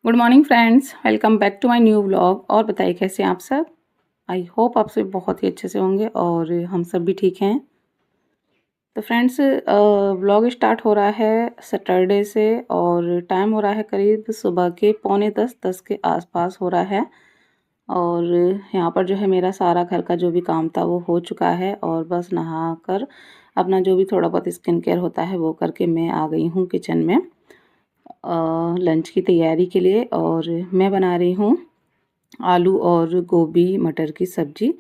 Good morning friends, welcome back to my new vlog. और बताइए कैसे हैं आप सब। आई होप आप सब बहुत ही अच्छे से होंगे और हम सब भी ठीक हैं। तो फ्रेंड्स, व्लॉग स्टार्ट हो रहा है सैटरडे से और टाइम हो रहा है करीब सुबह के 9:45-10 के आसपास हो रहा है। और यहाँ पर जो है मेरा सारा घर का जो भी काम था वो हो चुका है और बस नहा कर अपना जो भी थोड़ा बहुत स्किन केयर होता है वो करके मैं आ गई हूँ किचन में लंच की तैयारी के लिए। और मैं बना रही हूँ आलू और गोभी मटर की सब्ज़ी।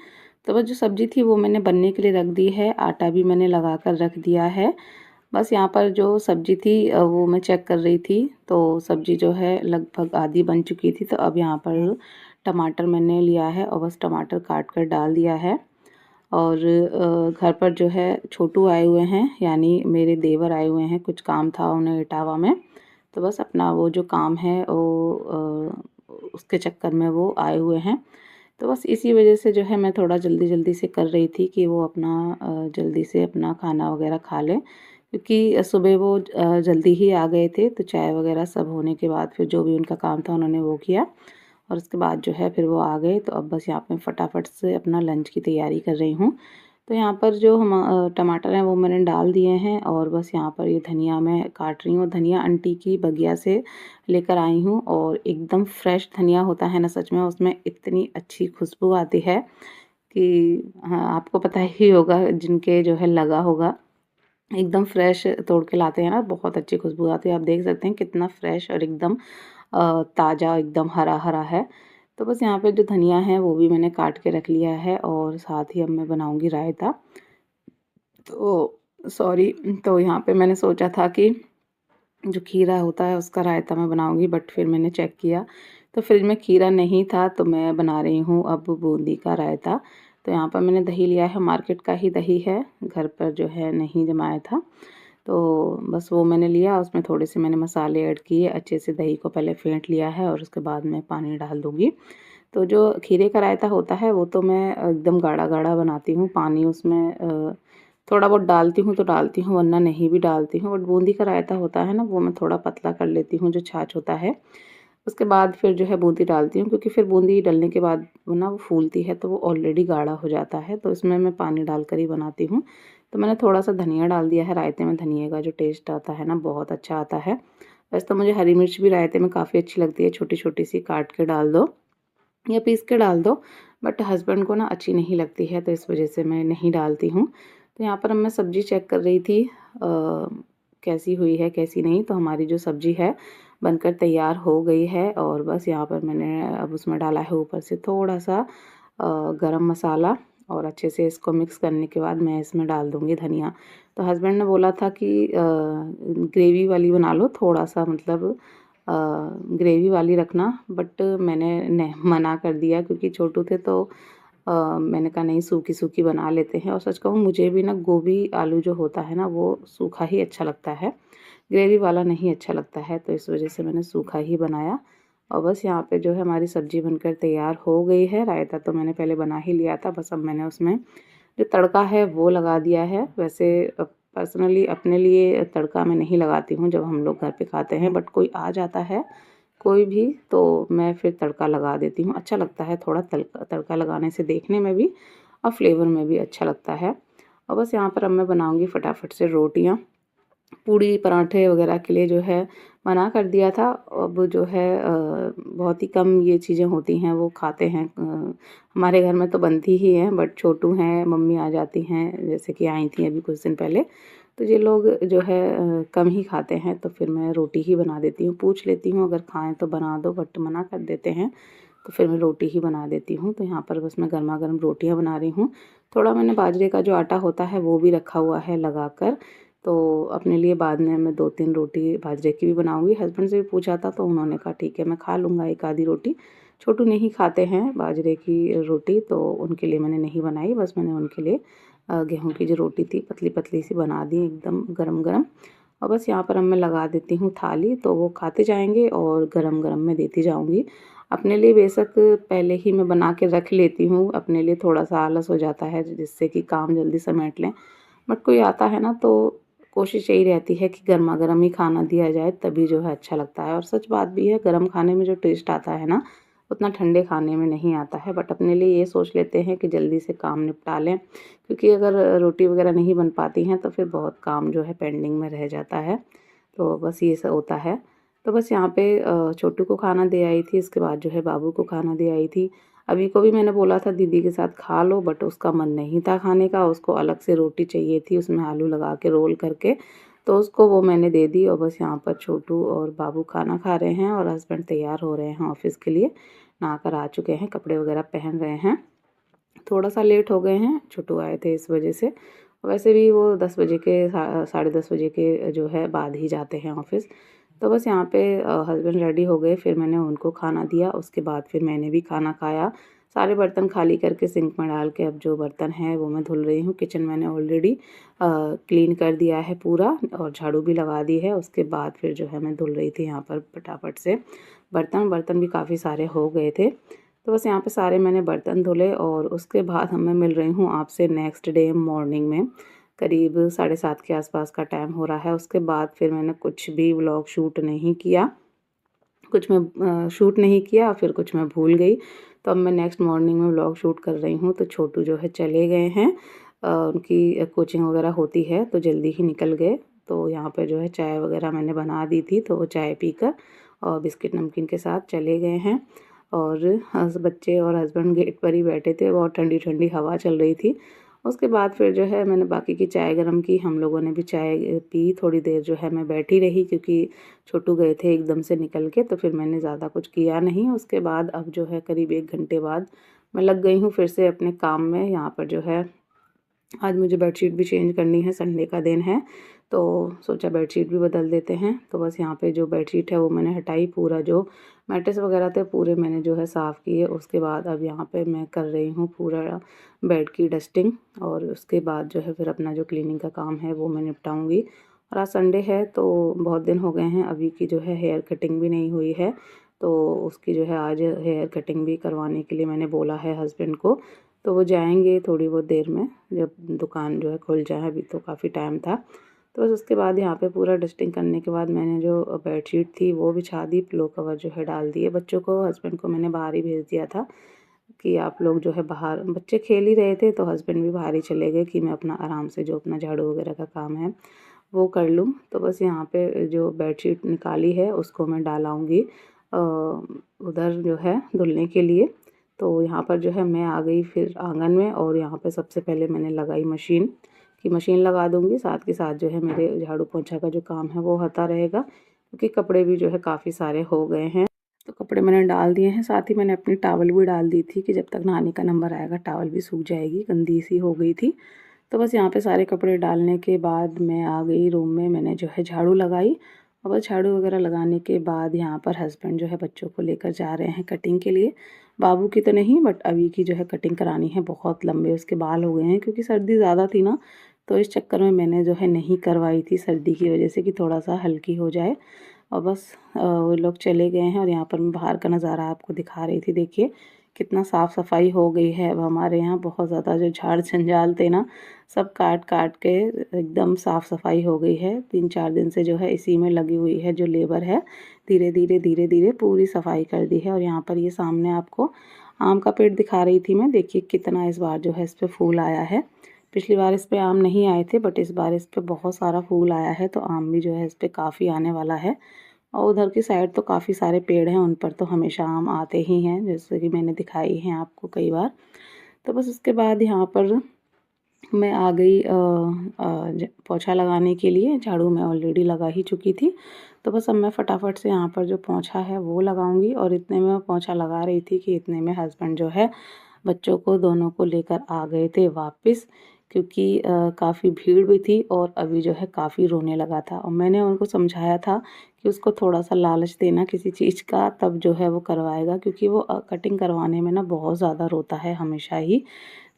तो बस जो सब्ज़ी थी वो मैंने बनने के लिए रख दी है, आटा भी मैंने लगा कर रख दिया है। बस यहाँ पर जो सब्ज़ी थी वो मैं चेक कर रही थी, तो सब्ज़ी जो है लगभग आधी बन चुकी थी। तो अब यहाँ पर टमाटर मैंने लिया है और बस टमाटर काट कर डाल दिया है। और घर पर जो है छोटू आए हुए हैं, यानी मेरे देवर आए हुए हैं, कुछ काम था उन्हें इटावा में। तो बस अपना वो जो काम है वो उसके चक्कर में वो आए हुए हैं। तो बस इसी वजह से जो है मैं थोड़ा जल्दी जल्दी से कर रही थी कि वो अपना जल्दी से अपना खाना वगैरह खा लें, क्योंकि सुबह वो जल्दी ही आ गए थे। तो चाय वगैरह सब होने के बाद फिर जो भी उनका काम था उन्होंने वो किया और उसके बाद जो है फिर वो आ गए। तो अब बस यहाँ पे फटाफट से अपना लंच की तैयारी कर रही हूँ। तो यहाँ पर जो हम टमाटर हैं वो मैंने डाल दिए हैं और बस यहाँ पर ये धनिया मैं काट रही हूँ। धनिया आंटी की बगिया से लेकर आई हूँ और एकदम फ्रेश धनिया होता है ना, सच में उसमें इतनी अच्छी खुशबू आती है कि हाँ, आपको पता ही होगा जिनके जो है लगा होगा, एकदम फ्रेश तोड़ के लाते हैं ना, बहुत अच्छी खुशबू आती है। आप देख सकते हैं कितना फ्रेश और एकदम ताज़ा, एकदम हरा हरा है। तो बस यहाँ पे जो धनिया है वो भी मैंने काट के रख लिया है और साथ ही अब मैं बनाऊंगी रायता। तो सॉरी, तो यहाँ पे मैंने सोचा था कि जो खीरा होता है उसका रायता मैं बनाऊंगी, बट फिर मैंने चेक किया तो फ्रिज में खीरा नहीं था। तो मैं बना रही हूँ अब बूंदी का रायता। तो यहाँ पर मैंने दही लिया है, मार्केट का ही दही है, घर पर जो है नहीं जमाया था। तो बस वो मैंने लिया, उसमें थोड़े से मैंने मसाले ऐड किए, अच्छे से दही को पहले फेंट लिया है और उसके बाद मैं पानी डाल दूँगी। तो जो खीरे का रायता होता है वो तो मैं एकदम गाढ़ा-गाढ़ा बनाती हूँ, पानी उसमें थोड़ा बहुत डालती हूँ तो डालती हूँ, वरना नहीं भी डालती हूँ। बट बूंदी का रायता होता है ना, वो मैं थोड़ा पतला कर लेती हूँ, जो छाछ होता है। उसके बाद फिर जो है बूंदी डालती हूँ, क्योंकि फिर बूंदी डालने के बाद वो ना वो फूलती है तो वो ऑलरेडी गाढ़ा हो जाता है। तो इसमें मैं पानी डालकर ही बनाती हूँ। तो मैंने थोड़ा-सा धनिया डाल दिया है, रायते में धनिये का जो टेस्ट आता है ना बहुत अच्छा आता है। वैसे तो मुझे हरी मिर्च भी रायते में काफ़ी अच्छी लगती है, छोटी-छोटी सी काट के डाल दो या पीस के डाल दो, बट हस्बैंड को ना अच्छी नहीं लगती है तो इस वज़ह से मैं नहीं डालती हूँ। तो यहाँ पर अब मैं सब्ज़ी चेक कर रही थी कैसी हुई है कैसी नहीं। तो हमारी जो सब्ज़ी है बनकर तैयार हो गई है और बस यहाँ पर मैंने अब उसमें डाला है ऊपर से थोड़ा-सा गरम मसाला और अच्छे से इसको मिक्स करने के बाद मैं इसमें डाल दूँगी धनिया। तो हस्बैंड ने बोला था कि ग्रेवी वाली बना लो, थोड़ा-सा मतलब ग्रेवी वाली रखना, बट मैंने मना कर दिया, क्योंकि छोटू थे तो मैंने कहा नहीं, सूखी-सूखी बना लेते हैं। और सच कहूँ मुझे भी ना गोभी आलू जो होता है ना वो सूखा ही अच्छा लगता है, ग्रेवी वाला नहीं अच्छा लगता है। तो इस वज़ह से मैंने सूखा ही बनाया। और बस यहाँ पे जो है हमारी सब्ज़ी बनकर तैयार हो गई है। रायता तो मैंने पहले बना ही लिया था, बस अब मैंने उसमें जो तड़का है वो लगा दिया है। वैसे पर्सनली अपने लिए तड़का मैं नहीं लगाती हूँ जब हम लोग घर पे खाते हैं, बट कोई आ जाता है कोई भी तो मैं फिर तड़का लगा देती हूँ। अच्छा लगता है थोड़ा तड़का तड़का लगाने से, देखने में भी और फ्लेवर में भी अच्छा लगता है। और बस यहाँ पर अब मैं बनाऊँगी फटाफट से रोटियाँ। पूड़ी पराठे वगैरह के लिए जो है मना कर दिया था। अब जो है बहुत ही कम ये चीज़ें होती हैं वो खाते हैं। हमारे घर में तो बनती ही हैं, बट छोटू हैं, मम्मी आ जाती हैं, जैसे कि आई थी अभी कुछ दिन पहले, तो ये लोग जो है कम ही खाते हैं। तो फिर मैं रोटी ही बना देती हूँ, पूछ लेती हूँ अगर खाएँ तो बना दो, बट मना कर देते हैं तो फिर मैं रोटी ही बना देती हूँ। तो यहाँ पर बस मैं गरमा-गरम रोटियाँ बना रही हूँ। थोड़ा मैंने बाजरे का जो आटा होता है वो भी रखा हुआ है लगा कर, तो अपने लिए बाद में मैं 2-3 रोटी बाजरे की भी बनाऊँगी। हस्बैंड से भी पूछा था तो उन्होंने कहा ठीक है मैं खा लूँगा एक आधी रोटी। छोटू नहीं खाते हैं बाजरे की रोटी, तो उनके लिए मैंने नहीं बनाई। बस मैंने उनके लिए गेहूँ की जो रोटी थी पतली-पतली सी बना दी एकदम गरम-गरम। और बस यहाँ पर अब मैं लगा देती हूँ थाली, तो वो खाते जाएँगे और गरम-गरम मैं देती जाऊँगी। अपने लिए बेशक पहले ही मैं बना के रख लेती हूँ, अपने लिए थोड़ा-सा आलस हो जाता है जिससे कि काम जल्दी समेट लें। बट कोई आता है ना तो कोशिश यही रहती है कि गर्मा-गर्म ही खाना दिया जाए, तभी जो है अच्छा लगता है। और सच बात भी है, गरम खाने में जो टेस्ट आता है ना, उतना ठंडे खाने में नहीं आता है। बट अपने लिए ये सोच लेते हैं कि जल्दी से काम निपटा लें, क्योंकि अगर रोटी वगैरह नहीं बन पाती हैं तो फिर बहुत काम जो है पेंडिंग में रह जाता है। तो बस ये सब होता है। तो बस यहाँ पे छोटू को खाना दे आई थी, उसके बाद जो है बाबू को खाना दे आई थी। अभी को भी मैंने बोला था दीदी के साथ खा लो, बट उसका मन नहीं था खाने का, उसको अलग से रोटी चाहिए थी उसमें आलू लगा के रोल करके, तो उसको वो मैंने दे दी। और बस यहाँ पर छोटू और बाबू खाना खा रहे हैं और हस्बैंड तैयार हो रहे हैं ऑफिस के लिए, नहाकर आ चुके हैं, कपड़े वगैरह पहन रहे हैं। थोड़ा सा लेट हो गए हैं, छोटू आए थे इस वजह से। वैसे भी वो 10 बजे के साढ़े 10 बजे के जो है बाद ही जाते हैं ऑफिस। तो बस यहाँ पे हस्बैंड रेडी हो गए, फिर मैंने उनको खाना दिया, उसके बाद फिर मैंने भी खाना खाया। सारे बर्तन खाली करके सिंक में डाल के अब जो बर्तन हैं वो मैं धुल रही हूँ। किचन मैंने ऑलरेडी क्लीन कर दिया है पूरा और झाड़ू भी लगा दी है। उसके बाद फिर जो है मैं धुल रही थी यहाँ पर फटाफट से बर्तन। बर्तन भी काफ़ी सारे हो गए थे। तो बस यहाँ पे सारे मैंने बर्तन धुले और उसके बाद मैं मिल रही हूँ आपसे नेक्स्ट डे मॉर्निंग में। करीब 7:30 के आसपास का टाइम हो रहा है। उसके बाद फिर मैंने कुछ भी व्लॉग शूट नहीं किया। कुछ मैं शूट नहीं किया, फिर कुछ मैं भूल गई। तो अब मैं नेक्स्ट मॉर्निंग में व्लॉग शूट कर रही हूँ। तो छोटू जो है चले गए हैं, उनकी कोचिंग वगैरह होती है तो जल्दी ही निकल गए। तो यहाँ पे जो है चाय वगैरह मैंने बना दी थी, तो वो चाय पीकर और बिस्किट नमकीन के साथ चले गए हैं। और बच्चे और हस्बैंड गेट पर ही बैठे थे, बहुत ठंडी ठंडी हवा चल रही थी। उसके बाद फिर जो है मैंने बाकी की चाय गर्म की, हम लोगों ने भी चाय पी। थोड़ी देर जो है मैं बैठी रही, क्योंकि छोटू गए थे एकदम से निकल के, तो फिर मैंने ज़्यादा कुछ किया नहीं। उसके बाद अब जो है करीब 1 घंटे बाद मैं लग गई हूँ फिर से अपने काम में। यहाँ पर जो है आज मुझे बेडशीट भी चेंज करनी है, संडे का दिन है, तो सोचा बेडशीट भी बदल देते हैं। तो बस यहाँ पे जो बेडशीट है वो मैंने हटाई, पूरा जो मैट्रेस वगैरह थे पूरे मैंने जो है साफ़ किए। उसके बाद अब यहाँ पे मैं कर रही हूँ पूरा बेड की डस्टिंग, और उसके बाद जो है फिर अपना जो क्लीनिंग का काम है वो मैं निपटाऊँगी। और आज संडे है तो बहुत दिन हो गए हैं, अभी की जो है हेयर कटिंग भी नहीं हुई है, तो उसकी जो है आज हेयर कटिंग भी करवाने के लिए मैंने बोला है हस्बैंड को। तो वो जाएंगे थोड़ी बहुत देर में, जब दुकान जो है खुल जाए, अभी तो काफ़ी टाइम था। तो बस उसके बाद यहाँ पे पूरा डस्टिंग करने के बाद मैंने जो बेडशीट थी वो बिछा दी, पिलो कवर जो है डाल दिए। बच्चों को, हस्बैंड को मैंने बाहर ही भेज दिया था कि आप लोग जो है बाहर, बच्चे खेल ही रहे थे तो हस्बैंड भी बाहर ही चले गए कि मैं अपना आराम से जो अपना झाड़ू वगैरह का काम है वो कर लूँ। तो बस यहाँ पे जो बेडशीट निकाली है उसको मैं डालाऊँगी उधर जो है धुलने के लिए। तो यहाँ पर जो है मैं आ गई फिर आंगन में, और यहाँ पे सबसे पहले मैंने लगाई मशीन, कि मशीन लगा दूँगी, साथ के साथ जो है मेरे झाड़ू पोंछा का जो काम है वो होता रहेगा, क्योंकि कपड़े भी जो है काफ़ी सारे हो गए हैं। तो कपड़े मैंने डाल दिए हैं, साथ ही मैंने अपनी टॉवल भी डाल दी थी कि जब तक नहाने का नंबर आएगा टॉवल भी सूख जाएगी, गंदी सी हो गई थी। तो बस यहाँ पे सारे कपड़े डालने के बाद मैं आ गई रूम में, मैंने जो है झाड़ू लगाई। और बस झाड़ू वगैरह लगाने के बाद यहाँ पर हस्बैंड जो है बच्चों को लेकर जा रहे हैं कटिंग के लिए। बाबू की तो नहीं, बट अभी की जो है कटिंग करानी है, बहुत लंबे उसके बाल हो गए हैं, क्योंकि सर्दी ज़्यादा थी ना, तो इस चक्कर में मैंने जो है नहीं करवाई थी, सर्दी की वजह से, कि थोड़ा सा हल्की हो जाए। और बस वो लोग चले गए हैं, और यहाँ पर मैं बाहर का नज़ारा आपको दिखा रही थी। देखिए कितना साफ़ सफाई हो गई है अब हमारे यहाँ, बहुत ज़्यादा जो झाड़ जंजाल थे ना, सब काट काट के एकदम साफ़ सफाई हो गई है। 3-4 दिन से जो है इसी में लगी हुई है जो लेबर है, धीरे धीरे पूरी सफाई कर दी है। और यहाँ पर ये सामने आपको आम का पेड़ दिखा रही थी मैं, देखिए कितना इस बार जो है इस पर फूल आया है। पिछली बार इस पर आम नहीं आए थे, बट इस बार इस पर बहुत सारा फूल आया है, तो आम भी जो है इस पर काफ़ी आने वाला है। और उधर की साइड तो काफ़ी सारे पेड़ हैं, उन पर तो हमेशा आम आते ही हैं, जैसे कि मैंने दिखाई हैं आपको कई बार। तो बस उसके बाद यहाँ पर मैं आ गई पोछा लगाने के लिए। झाड़ू मैं ऑलरेडी लगा ही चुकी थी, तो बस अब मैं फटाफट से यहाँ पर जो पोछा है वो लगाऊंगी। और इतने में मैं पोछा लगा रही थी कि इतने में हस्बैंड जो है बच्चों को दोनों को लेकर आ गए थे वापस, क्योंकि काफ़ी भीड़ भी थी और अभी जो है काफ़ी रोने लगा था। और मैंने उनको समझाया था कि उसको थोड़ा सा लालच देना किसी चीज़ का, तब जो है वो करवाएगा, क्योंकि वो कटिंग करवाने में ना बहुत ज़्यादा रोता है हमेशा ही।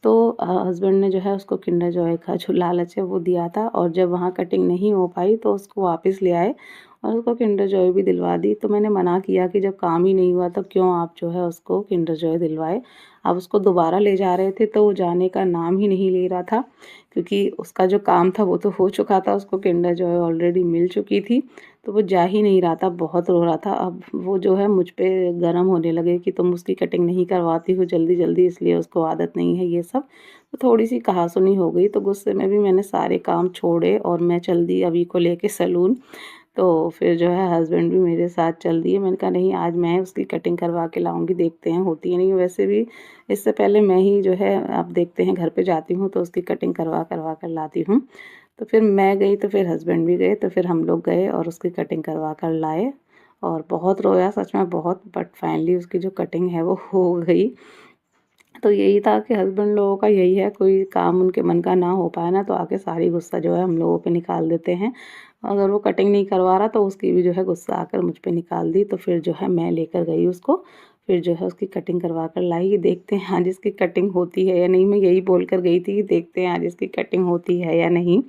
तो हस्बैंड ने जो है उसको किंडर जॉय का जो लालच है वो दिया था, और जब वहाँ कटिंग नहीं हो पाई तो उसको वापस ले आए और उसको किंडर जॉय भी दिलवा दी। तो मैंने मना किया कि जब काम ही नहीं हुआ तो क्यों आप जो है उसको किंडर जॉय दिलवाए। अब उसको दोबारा ले जा रहे थे तो वो जाने का नाम ही नहीं ले रहा था, क्योंकि उसका जो काम था वो तो हो चुका था, उसको किंडर जॉय ऑलरेडी मिल चुकी थी। तो वो जा ही नहीं रहा था, बहुत रो रहा था। अब वो जो है मुझ पे गरम होने लगे कि तुम उसकी कटिंग नहीं करवाती हो जल्दी-जल्दी, इसलिए उसको आदत नहीं है ये सब। तो थोड़ी-सी कहा-सुनी हो गई, तो गुस्से में भी मैंने सारे काम छोड़े और मैं चल दी अभी को लेके सैलून। तो फिर जो है हस्बैंड भी मेरे साथ चल दिए। मैंने कहा नहीं, आज मैं उसकी कटिंग करवा के लाऊँगी, देखते हैं होती है नहीं। वैसे भी इससे पहले मैं ही जो है, आप देखते हैं घर पे जाती हूँ तो उसकी कटिंग करवा कर लाती हूँ। तो फिर मैं गई तो फिर हस्बैंड भी गए, तो फिर हम लोग गए और उसकी कटिंग करवा कर लाए। और बहुत रोया सच में बहुत, बट फाइनली उसकी जो कटिंग है वो हो गई। तो यही था कि हस्बैंड लोगों का यही है, कोई काम उनके मन का ना हो पाए ना तो आके सारी गुस्सा जो है हम लोगों पे निकाल देते हैं। अगर वो कटिंग नहीं करवा रहा तो उसकी भी जो है गुस्सा आकर मुझ पे निकाल दी। तो फिर जो है मैं लेकर गई उसको, फिर जो है उसकी कटिंग करवा कर लाई कि देखते हैं आज इसकी कटिंग होती है या नहीं। मैं यही बोल कर गई थी कि देखते हैं आज इसकी कटिंग होती है या नहीं।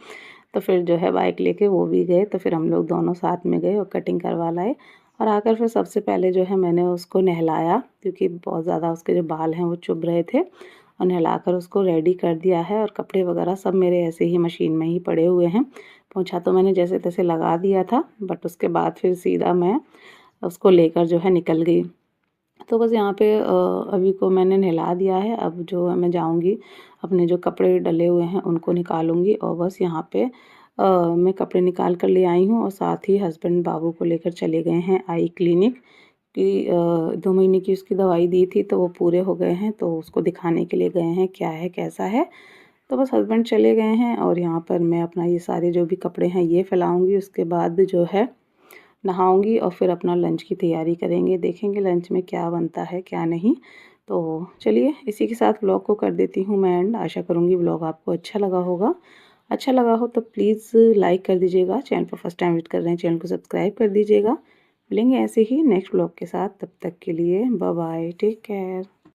तो फिर जो है बाइक लेके वो भी गए, तो फिर हम लोग दोनों साथ में गए और कटिंग करवा लाए। और आकर फिर सबसे पहले जो है मैंने उसको नहलाया, क्योंकि बहुत ज़्यादा उसके जो बाल हैं वो चुभ रहे थे, और नहलाकर उसको रेडी कर दिया है। और कपड़े वगैरह सब मेरे ऐसे ही मशीन में ही पड़े हुए हैं। पोंछा तो मैंने जैसे तैसे लगा दिया था, बट उसके बाद फिर सीधा मैं उसको लेकर जो है निकल गई। तो बस यहाँ पे अभी को मैंने नहला दिया है। अब जो है मैं जाऊँगी, अपने जो कपड़े डले हुए हैं उनको निकालूँगी, और बस यहाँ पे मैं कपड़े निकाल कर ले आई हूँ। और साथ ही हस्बैंड बाबू को लेकर चले गए हैं आई क्लिनिक कि 2 महीने की उसकी दवाई दी थी तो वो पूरे हो गए हैं, तो उसको दिखाने के लिए गए हैं क्या है कैसा है। तो बस हस्बैंड चले गए हैं और यहाँ पर मैं अपना ये सारे जो भी कपड़े हैं ये फैलाऊँगी। उसके बाद जो है नहाऊँगी और फिर अपना लंच की तैयारी करेंगे, देखेंगे लंच में क्या बनता है क्या नहीं। तो चलिए इसी के साथ व्लॉग को कर देती हूँ मैं एंड। आशा करूँगी व्लॉग आपको अच्छा लगा होगा। अच्छा लगा हो तो प्लीज़ लाइक कर दीजिएगा। चैनल पर फर्स्ट टाइम विज़िट कर रहे हैं, चैनल को सब्सक्राइब कर दीजिएगा। मिलेंगे ऐसे ही नेक्स्ट व्लॉग के साथ, तब तक के लिए बाय बाय, टेक केयर।